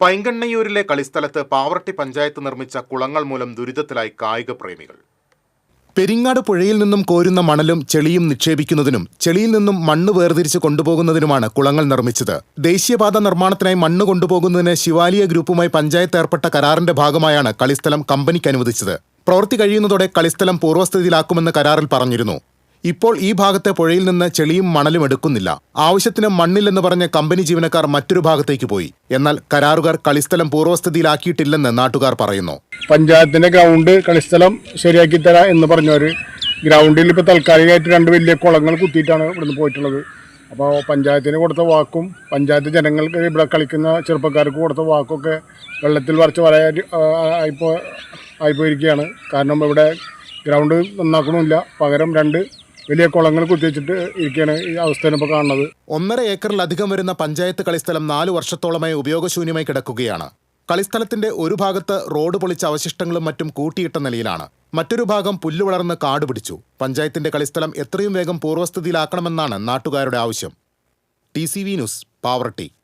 പൈങ്കണ്ണയൂരിലെ കളിസ്ഥലത്ത് പാവറട്ടി പഞ്ചായത്ത് നിർമ്മിച്ച കുളങ്ങൾ മൂലം ദുരിതത്തിലായി കായിക പ്രേമികൾ. പെരിങ്ങാട് പുഴയിൽ നിന്നും കോരുന്ന മണലും ചെളിയും നിക്ഷേപിക്കുന്നതിനും ചെളിയിൽ നിന്നും മണ്ണ് വേർതിരിച്ച് കൊണ്ടുപോകുന്നതിനുമാണ് കുളങ്ങൾ നിർമ്മിച്ചത്. ദേശീയപാത നിർമ്മാണത്തിനായി മണ്ണ് കൊണ്ടുപോകുന്നതിന് ശിവാലിയ ഗ്രൂപ്പുമായി പഞ്ചായത്ത് ഏർപ്പെട്ട കരാറിന്റെ ഭാഗമായാണ് കളിസ്ഥലം കമ്പനിക്ക് അനുവദിച്ചത്. പ്രവൃത്തി കഴിയുന്നതോടെ കളിസ്ഥലം പൂർവ്വസ്ഥിതിയിലാക്കുമെന്ന് കരാറിൽ പറഞ്ഞിരുന്നു. ഇപ്പോൾ ഈ ഭാഗത്തെ പുഴയിൽ നിന്ന് ചെളിയും മണലും എടുക്കുന്നില്ല. ആവശ്യത്തിന് മണ്ണില്ലെന്ന് പറഞ്ഞ് കമ്പനി ജീവനക്കാർ മറ്റൊരു ഭാഗത്തേക്ക് പോയി. എന്നാൽ കരാറുകാർ കളിസ്ഥലം പൂർവ്വസ്ഥിതിയിലാക്കിയിട്ടില്ലെന്ന് നാട്ടുകാർ പറയുന്നു. പഞ്ചായത്തിന്റെ ഗ്രൗണ്ട് കളിസ്ഥലം ശരിയാക്കി തരാം എന്ന് പറഞ്ഞവര് ഗ്രൗണ്ടിൽ ഇപ്പോൾ താൽക്കാലികമായിട്ട് 2 വലിയ കുളങ്ങൾ കുത്തിയിട്ടാണ് ഇവിടുന്ന് പോയിട്ടുള്ളത്. അപ്പോൾ പഞ്ചായത്തിന് കൊടുത്ത വാക്കും പഞ്ചായത്ത് ജനങ്ങൾക്ക് ഇവിടെ കളിക്കുന്ന ചെറുപ്പക്കാർക്ക് കൊടുത്ത വാക്കൊക്കെ വെള്ളത്തിൽ വരച്ച് ആയിപ്പോയിരിക്കുകയാണ്. കാരണം ഇവിടെ ഗ്രൗണ്ട് നന്നാക്കണമില്ല, പകരം 2 വലിയ കുളങ്ങൾ കുത്തിവെച്ചിട്ട് ഇരിക്കുകയാണ് ഈ അവസ്ഥയാണ് ഇപ്പോൾ കാണുന്നത്. 1.5 ഏക്കറിലധികം വരുന്ന പഞ്ചായത്ത് കളിസ്ഥലം 4 വർഷത്തോളമായി ഉപയോഗശൂന്യമായി കിടക്കുകയാണ്. കളിസ്ഥലത്തിന്റെ ഒരു ഭാഗത്ത് റോഡ് പൊളിച്ച അവശിഷ്ടങ്ങളും മറ്റും കൂട്ടിയിട്ട നിലയിലാണ്. മറ്റൊരു ഭാഗം പുല്ല് വളർന്ന് കാട് പിടിച്ചു. പഞ്ചായത്തിന്റെ കളിസ്ഥലം എത്രയും വേഗം പൂർവ്വസ്ഥിതിയിലാക്കണമെന്നാണ് നാട്ടുകാരുടെ ആവശ്യം. TCV news, Pavaratti.